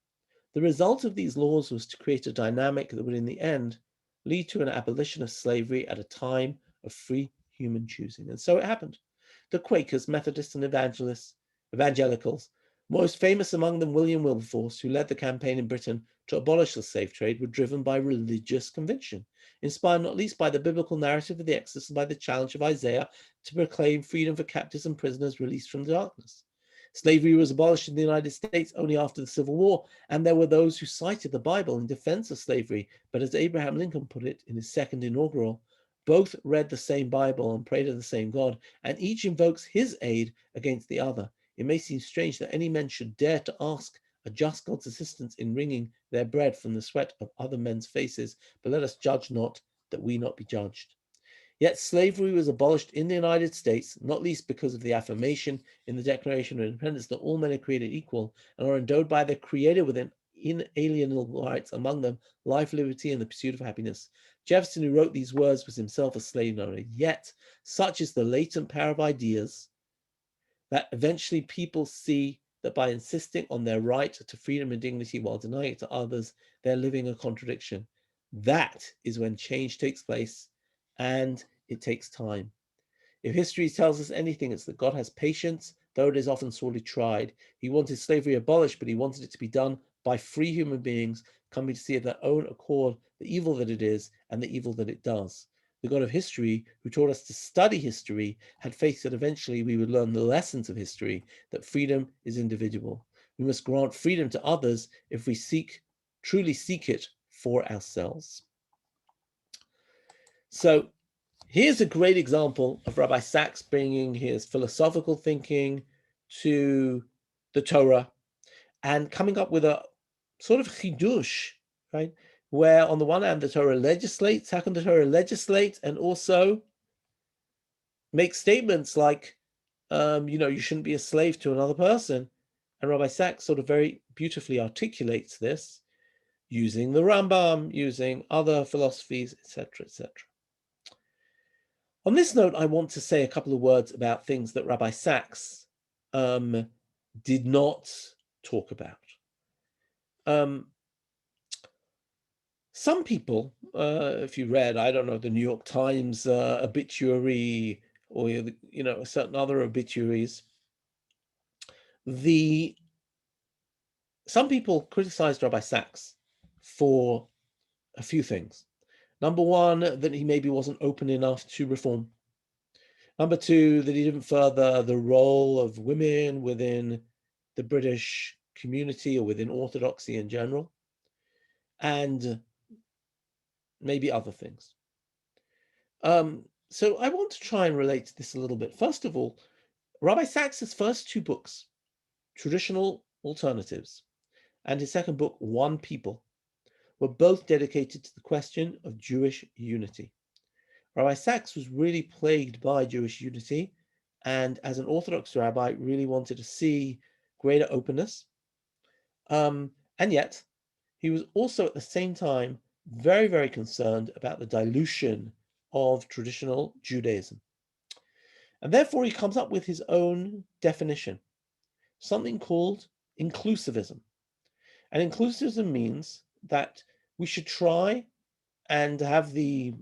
The result of these laws was to create a dynamic that would in the end lead to an abolition of slavery at a time of free human choosing. And so it happened. The Quakers, Methodists, and evangelicals, most famous among them William Wilberforce, who led the campaign in Britain to abolish the slave trade, were driven by religious conviction, inspired not least by the biblical narrative of the Exodus and by the challenge of Isaiah to proclaim freedom for captives and prisoners released from darkness. Slavery was abolished in the United States only after the Civil War, and there were those who cited the Bible in defense of slavery. But as Abraham Lincoln put it in his second inaugural, both read the same Bible and prayed to the same God, and each invokes his aid against the other. It may seem strange that any men should dare to ask a just God's assistance in wringing their bread from the sweat of other men's faces, but let us judge not, that we not be judged. Yet slavery was abolished in the United States, not least because of the affirmation in the Declaration of Independence that all men are created equal and are endowed by their Creator with inalienable rights, among them life, liberty, and the pursuit of happiness. Jefferson, who wrote these words, was himself a slave owner. Yet, such is the latent power of ideas that eventually people see that by insisting on their right to freedom and dignity while denying it to others, they're living a contradiction. That is when change takes place, and it takes time. If history tells us anything, it's that God has patience, though it is often sorely tried. He wanted slavery abolished, but he wanted it to be done by free human beings coming to see of their own accord the evil that it is and the evil that it does. The God of history, who taught us to study history, had faith that eventually we would learn the lessons of history, that freedom is individual. We must grant freedom to others if we truly seek it for ourselves. So here's a great example of Rabbi Sachs bringing his philosophical thinking to the Torah and coming up with a sort of chidush, right? Where on the one hand, the Torah legislates. How can the Torah legislate and also make statements like, you shouldn't be a slave to another person? And Rabbi Sachs sort of very beautifully articulates this using the Rambam, using other philosophies, etc., etc. On this note, I want to say a couple of words about things that Rabbi Sachs did not talk about. Some people, if you read, I don't know, the New York Times obituary or, certain other obituaries, some people criticized Rabbi Sachs for a few things. Number one, that he maybe wasn't open enough to reform. Number two, that he didn't further the role of women within the British community or within Orthodoxy in general, and maybe other things. So I want to try and relate to this a little bit. First of all, Rabbi Sachs's first two books, Traditional Alternatives, and his second book, One People, were both dedicated to the question of Jewish unity. Rabbi Sachs was really plagued by Jewish unity, and as an Orthodox rabbi, really wanted to see greater openness. And yet, he was also at the same time very, very concerned about the dilution of traditional Judaism. And therefore, he comes up with his own definition, something called inclusivism. And inclusivism means that we should try and have we've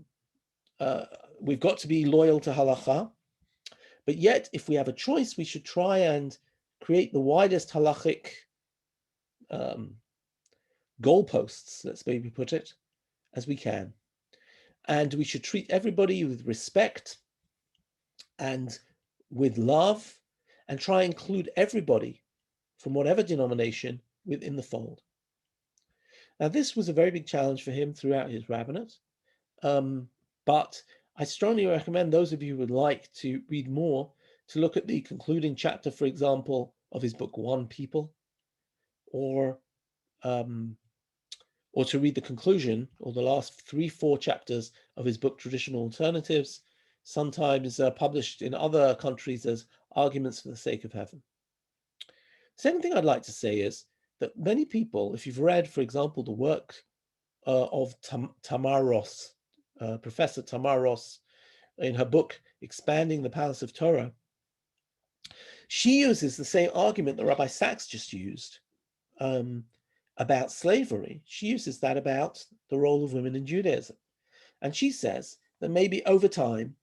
got to be loyal to halacha, but yet if we have a choice, we should try and create the widest halachic goalposts, let's maybe put it, as we can. And we should treat everybody with respect and with love, and try and include everybody from whatever denomination within the fold. Now, this was a very big challenge for him throughout his rabbinate, but I strongly recommend those of you who would like to read more to look at the concluding chapter, for example, of his book, One People, or to read the conclusion or the last 3-4 chapters of his book, Traditional Alternatives, sometimes published in other countries as Arguments for the Sake of Heaven. Second thing I'd like to say is that many people, if you've read, for example, the work of Tamar Ross, Professor Tamar Ross, in her book, Expanding the Palace of Torah, she uses the same argument that Rabbi Sachs just used about slavery. She uses that about the role of women in Judaism. And she says that maybe over time,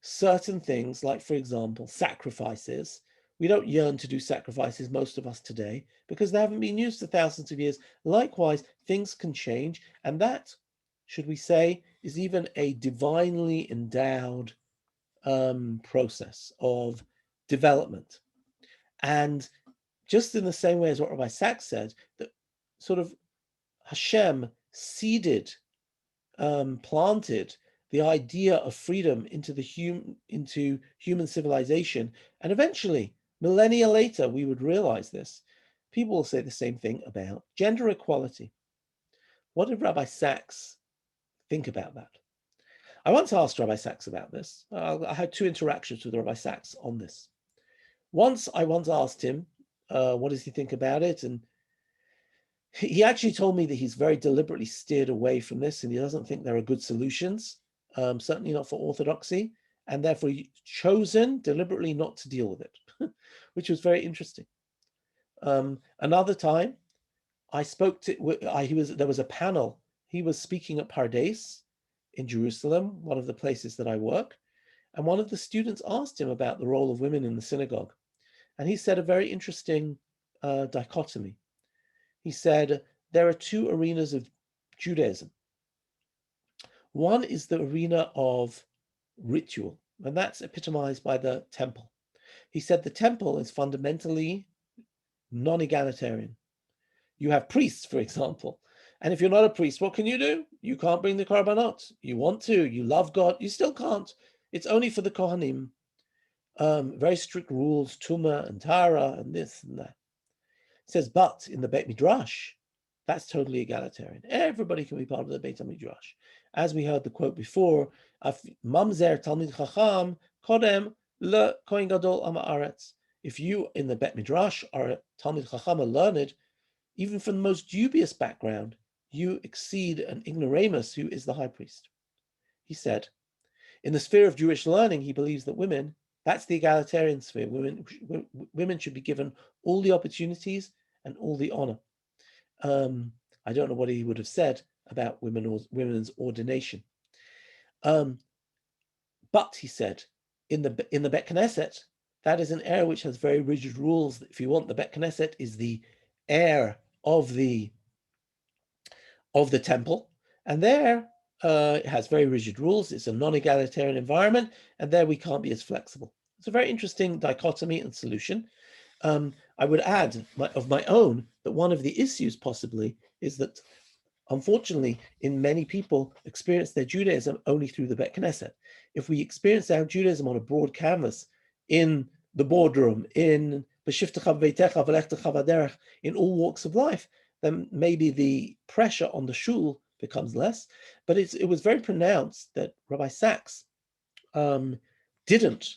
certain things, like, for example, sacrifices, we don't yearn to do sacrifices, most of us today, because they haven't been used for thousands of years. Likewise, things can change, and that, should we say, is even a divinely endowed process of development. And just in the same way as what Rabbi Sachs said, that sort of Hashem seeded, planted the idea of freedom into human civilization, and eventually, millennia later, we would realize this. People will say the same thing about gender equality. What did Rabbi Sachs think about that? I once asked Rabbi Sachs about this. I had 2 interactions with Rabbi Sachs on this. I once asked him, what does he think about it? And he actually told me that he's very deliberately steered away from this, and he doesn't think there are good solutions, certainly not for orthodoxy, and therefore he's chosen deliberately not to deal with it, which was very interesting. Another time, there was a panel. He was speaking at Pardes in Jerusalem, one of the places that I work, and one of the students asked him about the role of women in the synagogue. And he said a very interesting dichotomy. He said, there are 2 arenas of Judaism. One is the arena of ritual, and that's epitomized by the temple. He said the temple is fundamentally non-egalitarian. You have priests, for example, and if you're not a priest, what can you do? You can't bring the korbanot. You want to, you love God, you still can't. It's only for the Kohanim. Very strict rules, Tumah and Tara and this and that. It says, but in the Beit Midrash, that's totally egalitarian. Everybody can be part of the Beit Midrash. As we heard the quote before, Mamzer Talmid Chacham Kodem Le Kohen Gadol Am Haaretz. If you in the Beit Midrash are a Talmid Chacham, a learned, even from the most dubious background, you exceed an ignoramus who is the high priest. He said, in the sphere of Jewish learning, he believes that women, that's the egalitarian sphere. Women should be given all the opportunities and all the honor. I don't know what he would have said about women's ordination. But he said, in the Bet Knesset, that is an area which has very rigid rules. If you want, the Bet Knesset is the heir of the temple, and there it has very rigid rules. It's a non-egalitarian environment, and there we can't be as flexible. It's a very interesting dichotomy and solution. I would add of my own that one of the issues possibly is that, unfortunately, in many people experience their Judaism only through the Bet Knesset. If we experience our Judaism on a broad canvas, in the boardroom, in in all walks of life, then maybe the pressure on the shul becomes less. But it was very pronounced that Rabbi Sachs didn't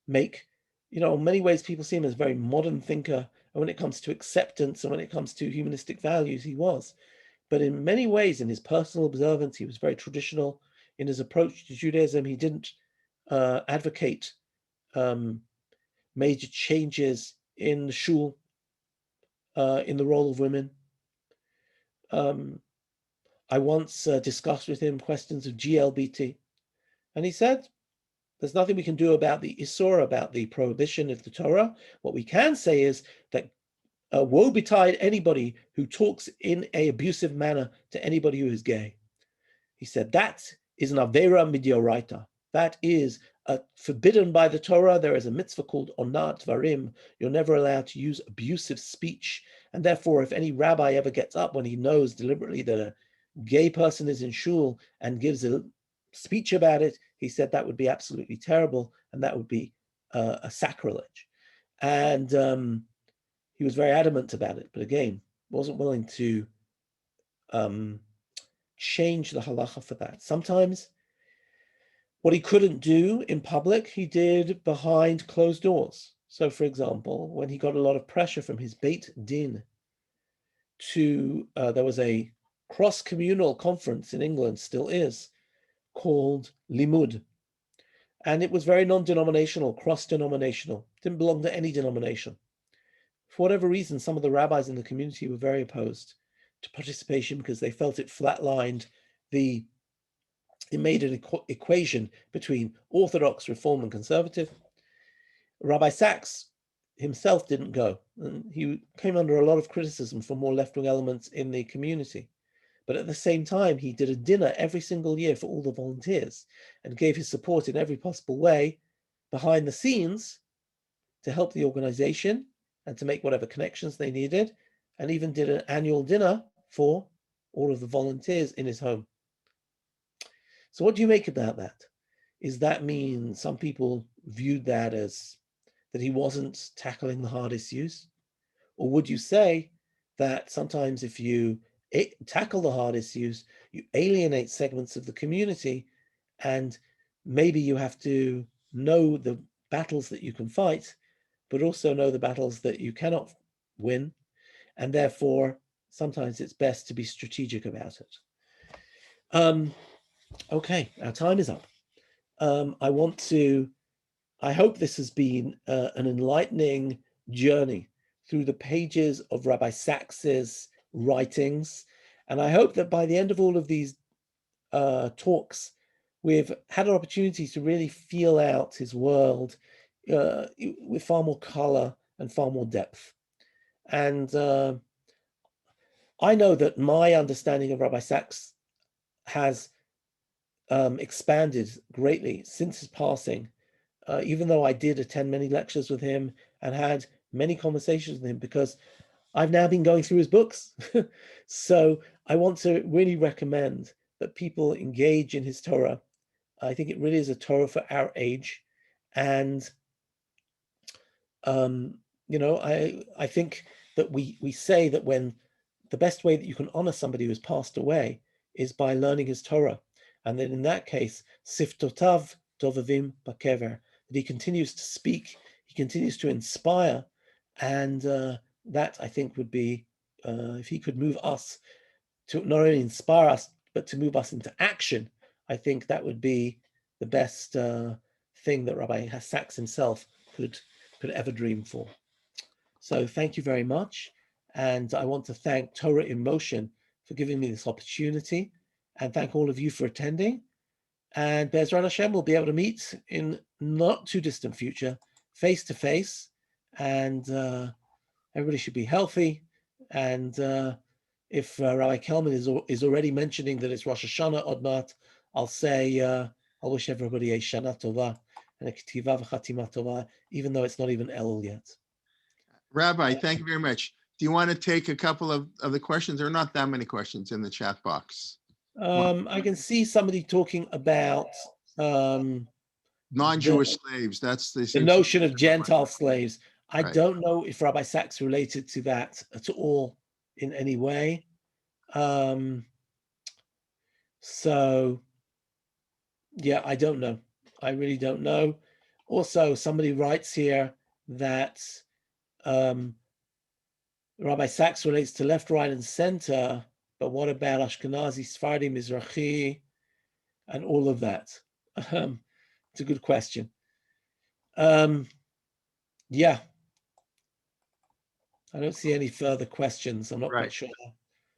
make, in many ways people see him as a very modern thinker, and when it comes to acceptance and when it comes to humanistic values, he was. But in many ways, in his personal observance, he was very traditional. In his approach to Judaism, he didn't advocate major changes in the shul, in the role of women. I once discussed with him questions of GLBT, and he said, there's nothing we can do about the Isur, about the prohibition of the Torah. What we can say is that woe betide anybody who talks in an abusive manner to anybody who is gay. He said that is an Avera Midioraita. That is forbidden by the Torah. There is a mitzvah called Onat Dvarim. You're never allowed to use abusive speech. And therefore, if any rabbi ever gets up when he knows deliberately that a gay person is in shul and gives a speech about it, he said that would be absolutely terrible, and that would be a sacrilege. And he was very adamant about it, but again, wasn't willing to change the halacha for that. Sometimes what he couldn't do in public, he did behind closed doors. So, for example, when he got a lot of pressure from his Beit Din there was a cross-communal conference in England, still is, called Limud. And it was very non-denominational, cross-denominational, didn't belong to any denomination. For whatever reason, some of the rabbis in the community were very opposed to participation because they felt it flatlined it made an equation between Orthodox, Reform, and Conservative. Rabbi Sachs himself didn't go, and he came under a lot of criticism from more left-wing elements in the community. But at the same time, he did a dinner every single year for all the volunteers and gave his support in every possible way behind the scenes to help the organization and to make whatever connections they needed, and even did an annual dinner for all of the volunteers in his home. So what do you make about that? Is that mean some people viewed that as that he wasn't tackling the hard issues? Or would you say that sometimes if you tackle the hard issues, you alienate segments of the community, and maybe you have to know the battles that you can fight, but also know the battles that you cannot win, and therefore sometimes it's best to be strategic about it. Okay, our time is up. I hope this has been an enlightening journey through the pages of Rabbi Sachs's writings. And I hope that by the end of all of these talks, we've had an opportunity to really feel out his world with far more color and far more depth. And I know that my understanding of Rabbi Sachs has expanded greatly since his passing, even though I did attend many lectures with him and had many conversations with him, because I've now been going through his books. So I want to really recommend that people engage in his Torah. I think it really is a Torah for our age. And, I think that we say that when the best way that you can honor somebody who has passed away is by learning his Torah. And then in that case, Siftotav Dovavim Bakever, that he continues to speak, he continues to inspire, and that I think would be, if he could move us to not only inspire us, but to move us into action, I think that would be the best thing that Rabbi Sachs himself could ever dream for. So thank you very much. And I want to thank Torah in Motion for giving me this opportunity, and thank all of you for attending. And Be'ezrat Hashem will be able to meet in not too distant future, face to face, and everybody should be healthy. And if Rabbi Kelman is already mentioning that it's Rosh Hashanah Odmat, I'll say I'll wish everybody a Shana Tova and a Ketiva v'Chatima Tova, even though it's not even Elul yet. Rabbi, thank you very much. Do you want to take a couple of the questions? There are not that many questions in the chat box. I can see somebody talking about non-Jewish slaves. That's the notion of Gentile slaves. I Right. don't know if Rabbi Sachs related to that at all in any way. So, yeah, I don't know. I really don't know. Also, somebody writes here that Rabbi Sachs relates to left, right, and center, but what about Ashkenazi, Sephardi, Mizrahi, and all of that? It's a good question. Yeah. I don't see any further questions. I'm not Right. quite sure.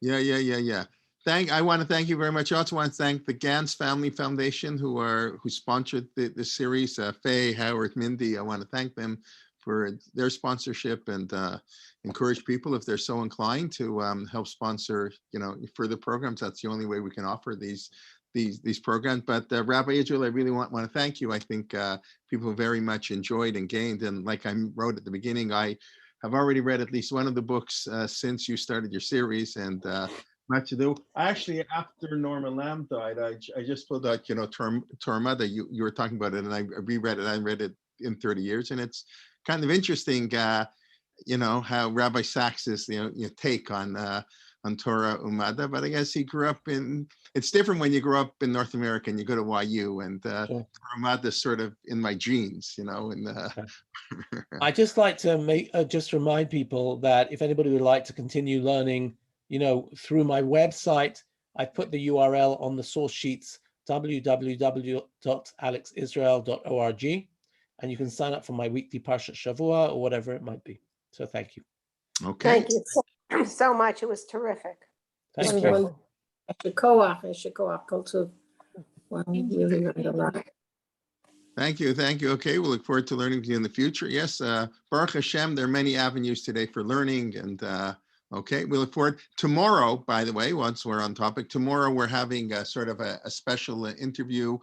Yeah. I want to thank you very much. I also want to thank the Gans Family Foundation who sponsored this series. Faye, Howard, Mindy. I want to thank them for their sponsorship and encourage people, if they're so inclined, to help sponsor further programs. That's the only way we can offer these programs. But Rabbi Israel, I really want to thank you. I think people very much enjoyed and gained. And like I wrote at the beginning, I have already read at least one of the books since you started your series, and much to do. Actually, after Norman Lamb died, I just pulled out, Torah that you were talking about it, and I reread it. I read it in 30 years, and it's kind of interesting, how Rabbi Sachs's take on Torah Umada. But I guess he grew up it's different when you grow up in North America and you go to YU, and Sure. Torah Umada is sort of in my genes, and I just like to just remind people that if anybody would like to continue learning, through my website, I put the URL on the source sheets, www.alexisrael.org, and you can sign up for my weekly Parshat Shavua or whatever it might be. So thank you. Okay. Thank you so much. It was terrific. Thank you. Wonderful. Shikoach, Kol Tov. Wow, you really learned a lot. Thank you. Okay, we'll look forward to learning with you in the future. Yes, Baruch Hashem, there are many avenues today for learning, and okay, we look forward. Tomorrow, by the way, once we're on topic, tomorrow we're having a sort of a special interview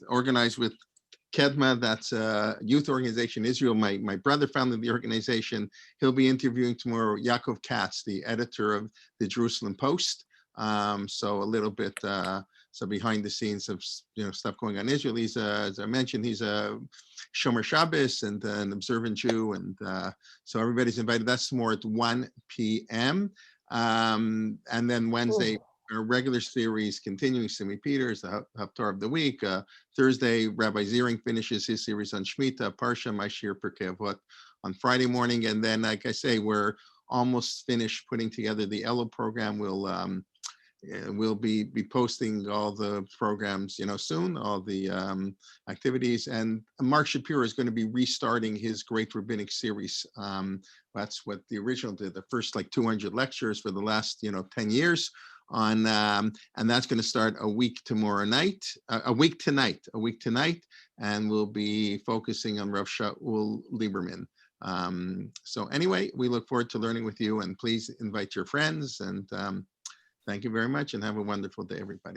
organized with Kedma, that's a youth organization in Israel. My brother founded the organization. He'll be interviewing tomorrow Yaakov Katz, the editor of the Jerusalem Post. So a little bit behind the scenes of stuff going on in Israel. He's as I mentioned, he's a Shomer Shabbos and an observant Jew, and so everybody's invited. That's tomorrow at 1 p.m. And then Wednesday, our regular series continuing. Simi Peters, the Haftarah of the week. Thursday, Rabbi Ziering finishes his series on Shemitah, Parsha, Mashir, Pirkei Avot on Friday morning, and then, like I say, we're almost finished putting together the Elul program. We'll be posting all the programs, soon, all the activities. And Mark Shapiro is going to be restarting his Great Rabbinic series. That's what the original did, the first 200 lectures for the last 10 years on, and that's going to start a week tonight, and we'll be focusing on Rav Shaul Lieberman. So anyway, we look forward to learning with you, and please invite your friends, and thank you very much, and have a wonderful day, everybody.